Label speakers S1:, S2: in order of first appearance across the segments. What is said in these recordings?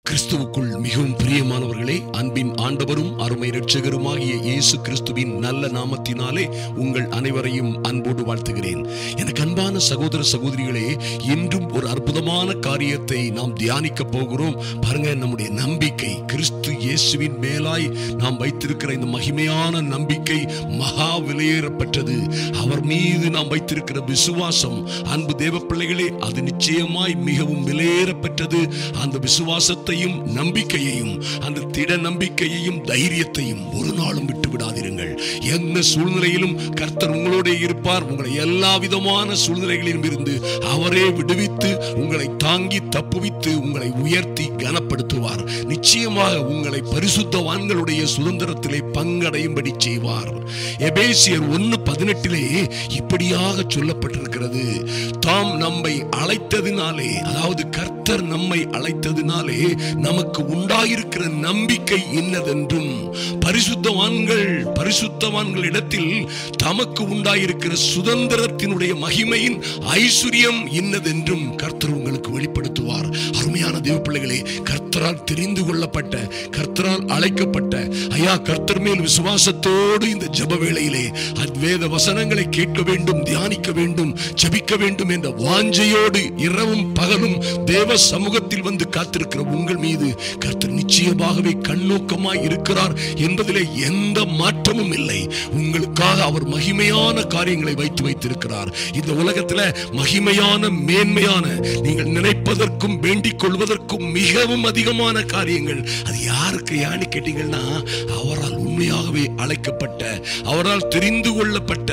S1: கிறிஸ்துவுக்குள் மிகவும் பிரியமானவர்களே, அன்பின் ஆண்டவரும் அருமை இரட்சகருமாகிய இயேசு கிறிஸ்துவின் நல்ல நாமத்தினாலே உங்கள் அனைவரையும் அன்போடு வாழ்த்துகிறேன். எனக்கு அன்பான சகோதர சகோதரிகளே, இன்றும் ஒரு அற்புதமான காரியத்தை நாம் தியானிக்க போகிறோம். பாருங்க, நம்முடைய நம்பிக்கை கிறிஸ்து இயேசுவின் மேலாய் நாம் வைத்திருக்கிற இந்த மகிமையான நம்பிக்கை மகா விலையேறப்பட்டது. அவர் மீது நாம் வைத்திருக்கிற விசுவாசம், அன்பு தேவ பிள்ளைகளே, அது நிச்சயமாய் மிகவும் விலையேறப்பட்டது. அந்த விசுவாசத்தை நம்பிக்கையையும், அந்த திட நம்பிக்கையையும் தைரியத்தையும் ஒரு நாளும் விட்டு விடாதீர்கள். எந்த சூழ்நிலையிலும் கர்த்தர் உங்களோட இருப்பார். உங்களை எல்லா விதமான சூழ்நிலைகளிலும் இருந்து அவரே விடுவித்து உங்களை தாங்கி தப்புவித்து உங்களை உயர்த்தி கனப்படுத்துவார். நிச்சயமாக உங்களை பரிசுத்தவான்களுடைய சுதந்திரத்திலே பங்கடையும்படி செய்வார். எபேசியர் 1:18 இப்படியாக சொல்லப்பட்டிருக்கிறது, தாம் நம்மை அழைத்ததினாலே, அதாவது கர்த்தர் நம்மை அழைத்ததினாலே நமக்கு உண்டாயிருக்கிற நம்பிக்கை இன்னதென்றும், பரிசுத்தவான்களிடத்தில் தமக்கு உண்டாயிருக்கிற சுதந்திரத்தினுடைய மகிமையின் ஐஸ்வர்யம் இன்னதென்றும் கர்த்தர் உங்களுக்கு வெளிப்படுத்துவார். அருமையான தேவ பிள்ளைகளே, கர்த்தரால் தெரிந்து கொள்ளப்பட்ட, கர்த்தரால் அழைக்கப்பட்ட, கர்த்தர் மேல் விசுவாசத்தோடு இந்த ஜெப வேளையிலே வேத வசனங்களை கேட்க வேண்டும், தியானிக்க வேண்டும், ஜெபிக்க வேண்டும் என்ற வாஞ்சையோடு இரவும் பகலும் தேவ சமூகத்தில் வந்து காத்திருக்கிற உங்கள் மீது கர்த்தர் நிச்சயமாகவே கண்ணோக்கமாய் இருக்கிறார் என்பதிலே எந்த மாற்றமும் இல்லை. உங்களுக்காக அவர் மகிமையான காரியங்களை வைத்திருக்கிறார். இந்த உலகத்தில் மகிமையான, மேன்மையான, நீங்கள் நினைப்பதற்கும் வேண்டிக் கொள்வதற்கும் மிகவும் அதிகமான காரியங்கள் அது யாருக்கு யானு கேட்டீங்கன்னா, அவரால் உண்மையாகவே அழைக்கப்பட்ட, அவரால் தெரிந்து கொள்ளப்பட்ட,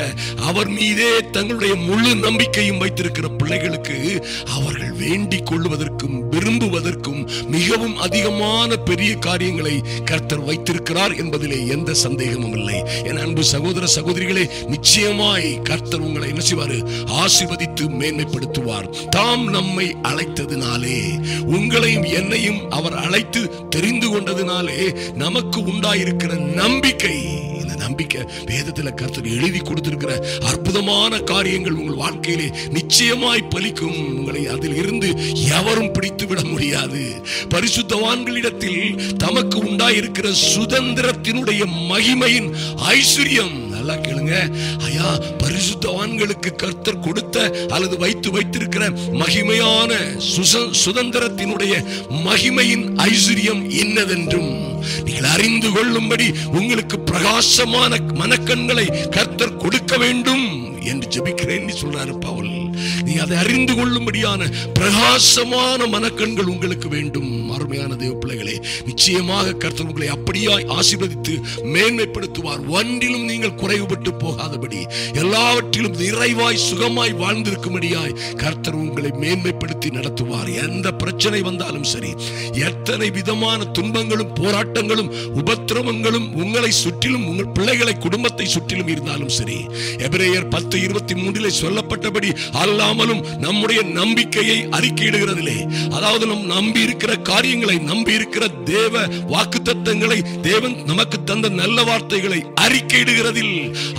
S1: அவர் மீதே தங்களுடைய முழு நம்பிக்கையும் வைத்திருக்கிற பிள்ளைகளுக்கு அவர்கள் வேண்டிக் கொள்வதற்கும் விரும்புவதற்கும் மிகவும் அதிகமான பெரிய காரியங்களை கர்த்தர் வைத்திருக்கிறார் என்பதிலே எந்த சந்தேகமும் இல்லை. என் அன்பு சகோதர சகோதரிகளே, நிச்சயமாய் கர்த்தர் உங்களை என்ன செய்வார்? ஆசீர்வதித்து மேன்மைப்படுத்துவார். தாம் நம்மை அழைத்ததினாலே, உங்களையும் என்னையும் அவர் அழைத்து தெரிந்து கொண்டதினாலே நமக்கு உண்டாயிருக்கிற நம்பிக்கை, இந்த நம்பிக்கை வேதத்தில் கர்த்தர் எழுதி கொடுத்திருக்கிற அற்புதமான காரியங்கள் உங்கள் வாழ்க்கையிலே நிச்சயமாய் பலிக்கும். உங்களை அதில் இருந்து எவரும் பிடித்து விட முடியாது. பரிசுத்தவான்களிடத்தில் தமக்கு உண்டாயிருக்கிற சுதந்திரத்தினுடைய மகிமையின் ஐஸ்வர்யம், நல்லா கேளுங்க, பரிசுத்தவான்களுக்கு கர்த்தர் கொடுத்த அல்லது வைத்திருக்கிற மகிமையான சுதந்திரத்தினுடைய மகிமையின் ஐஸ்வர்யம் என்னதென்றும் நீங்கள் அறிந்து கொள்ளும்படி உங்களுக்கு பிரகாசமான மனக்கண்களை கர்த்தர் கொடுக்க வேண்டும் என்று ஜெபிக்கிறேன் சொல்றாரு பவுல். நீ அதை அறிந்து கொள்ளும்படியான பிரகாசமான மனக்கண்கள் உங்களுக்கு வேண்டும். அருமையான தேவ பிள்ளைகளே, நிச்சயமாக கர்த்தர் உங்களை அப்படியாய் ஆசீர்வதித்து மேன்மைப்படுத்துவார். ஒன்றிலும் நீங்கள் குறைவுபட்டு போகாதபடி, எல்லாவற்றிலும் நிறைவாய் சுகமாய் வாழ்ந்திருக்கும்படியாய் கர்த்தர் உங்களை மேன்மைப்படுத்தி நடத்துவார். எந்த பிரச்சனை வந்தாலும் சரி, எத்தனை விதமான துன்பங்களும் போராட்டங்களும் உபத்திரவங்களும் உங்களை சுற்றிலும், உங்கள் பிள்ளைகளை, குடும்பத்தை சுற்றிலும் இருந்தாலும் சரி, எபிரேயர் 10:23 சொல்லப்பட்டபடி அல்லாமலும் நம்முடைய நம்பிக்கையை அறிக்கையிடுகிறதிலே, அதாவது நம் நம்பி இருக்கிற காரியங்களை, நம்பி இருக்கிற தேவ வாக்குத்தத்தங்களை, தேவன் நமக்கு தந்த நல்ல வார்த்தைகளை அறிக்கையிடுகிறதில்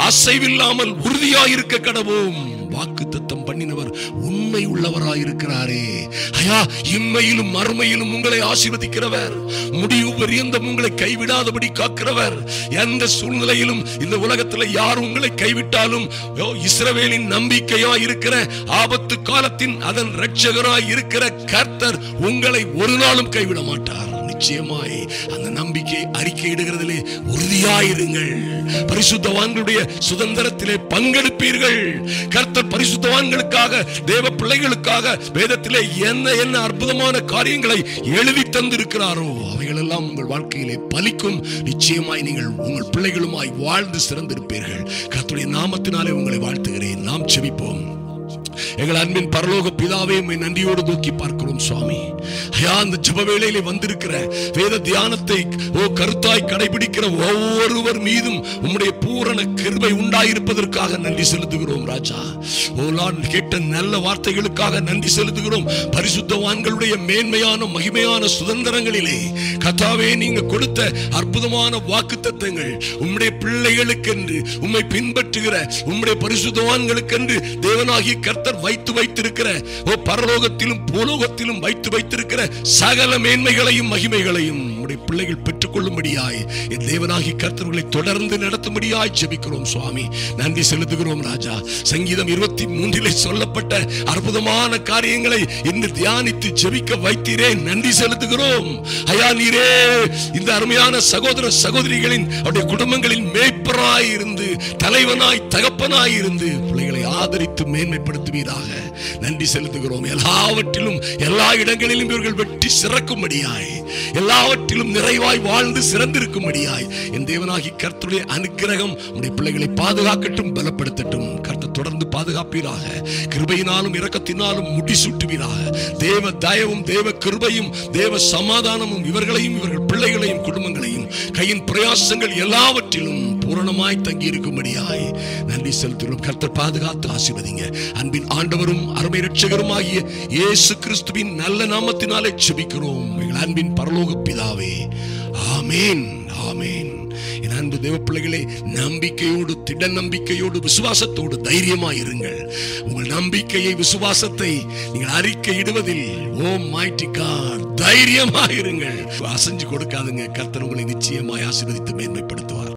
S1: அசைவில்லாமல் உறுதியாயிருக்க கடவோம். வாக்குத்தத்தம் பண்ணினவர் உண்மை உள்ளவராயிருக்கிறாரே. இம்மையிலும் மறுமையிலும் உங்களை ஆசீர்வதிக்கிறவர், முடிவு பரியந்தம் உங்களை கைவிடாதபடி காக்கிறவர். எந்த சூழ்நிலையிலும் இந்த உலகத்தில் யார் உங்களை கைவிட்டாலும், இஸ்ரவேலின் நம்பிக்கையாய் இருக்கிற, ஆபத்து காலத்தின் அதன் இரட்சகராய் இருக்கிற கர்த்தர் உங்களை ஒரு நாளும் கைவிட மாட்டார். நிச்சயமாய் அந்த நம்பிக்கை அறிக்கையிடுகிறதிலே உறுதியாயிருங்கள். பரிசுத்தவான்களுடைய சுதந்திரத்திலே பங்கெடுப்பீர்கள். கர்த்தர் பரிசுத்தவான்களுக்காக, தேவ பிள்ளைகளுக்காக வேதத்திலே என்ன அற்புதமான காரியங்களை எழுதி தந்திருக்கிறாரோ அவைகள் எல்லாம் உங்கள் வாழ்க்கையிலே பலிக்கும். நிச்சயமாய் நீங்கள் உங்கள் பிள்ளைகளுமாய் வாழ்ந்து சிறந்திருப்பீர்கள். கர்த்தருடைய நாமத்தினாலே உங்களை வாழ்த்துகிறேன். நாம் செபிப்போம். எங்கள் அன்பின் பரலோக பிதாவே, நன்றியோடு நோக்கி பார்க்கிறோம் சுவாமி. அந்த ஜெப வேளையிலே வந்திருக்கிற வேத தியானத்தை கருத்தாய் கடைபிடிக்கிற ஒவ்வொருவர் மீதும் உம்முடைய பூரண கிருபை உண்டாயிருப்பதற்காக நன்றி செலுத்துகிறோம் ராஜா. கேட்ட நல்ல வார்த்தைகளுக்காக நன்றி செலுத்துகிறோம். பரிசுத்தவான்களுடைய மேன்மையான மகிமையான சுதந்திரங்களிலே கர்த்தாவே, நீங்க கொடுத்த அற்புதமான வாக்குத்தத்தங்கள் உம்முடைய பிள்ளைகளுக்கென்று, உம்மை பின்பற்றுகிற உம்முடைய பரிசுத்தவான்களுக்கென்று தேவனாகிய கர்த்தர் கர்த்தர் வைத்திருக்கிற பரலோகத்திலும் பூலோகத்திலும் வைத்திருக்கிற சகல மேன்மைகளையும் மகிமைகளையும் உம்முடைய பிள்ளைகள் பெற்றுக்கொள்ளும்படியாய் என் தேவனாகி கர்த்தர்களை தொடர்ந்து நடத்தும்படியாய் ஜெபிக்கிறோம் சுவாமி. நன்றி செலுத்துகிறோம் ராஜா. சங்கீதம் 23 சொல்லப்பட்ட அற்புதமான காரியங்களை இன்று தியானித்து ஜெபிக்க வைத்தீரே, நன்றி செலுத்துகிறோம் ஐயா. நீரே இந்த அருமையான சகோதர சகோதரிகளின் அவருடைய குடும்பங்களின் மேய்ப்பராய் இருந்து, தலைவனாய் தகப்பனாய் இருந்து பிள்ளைகளை ஆதரித்து மேன்மைப்படுத்துவீராக. நன்றி செலுத்துகிறோம். எல்லாவற்றிலும் எல்லா இடங்களிலும் இவர்கள் வெற்றி சிறக்கும்படியாய், எல்லாவற்றிலும் நிறைவாய் வாழ்ந்து சிறந்திருக்கும்படியாய் என் தேவனாகி கர்த்தருடைய அனுக்கிரகம் உடைய பிள்ளைகளை பாதுகாக்கட்டும், பலப்படுத்தட்டும். கர்த்தர் தொடர்ந்து பாதுகாப்பீராக. கிருபையினாலும் இரக்கத்தினாலும் முடிசூட்டுவீராக. தேவ தயவும் தேவ கிருபையும் தேவ சமாதானமும் இவர்களையும் இவர்கள் பிள்ளைகளையும் குடும்பங்களையும் கையின் பிரயாசங்கள் எல்லாவற்றிலும் பூரணமாய் தங்கி இருக்கும்படியாய் நன்றி செலுத்துகிறோம். கர்த்தர் பாதுகாத்து ஆசீர்வதிங்க. அன்பின் ஆண்டவரும் அருமை இரட்சகரும் ஆகிய இயேசு கிறிஸ்துவின் நல்ல நாமத்தினாலே ஜெபிக்கிறோம் எங்கள் அன்பின் பரலோக பிதாவே. ஆமென், ஆமென். என் அன்பு தேவ பிள்ளைகளே, நம்பிக்கையோடு, திட நம்பிக்கையோடு, விசுவாசத்தோடு தைரியமாய் இருங்கள். உங்கள் நம்பிக்கையை, விசுவாசத்தை நீங்கள் அறிக்கையிடுவதில் ஓ மைட்டி காட் தைரியமாய் இருங்கள். அசைஞ்சு கொடுக்காதுங்க. கர்த்தர் உங்களை நிச்சயமாய் ஆசீர்வதித்து மேன்மைப்படுத்துவார்.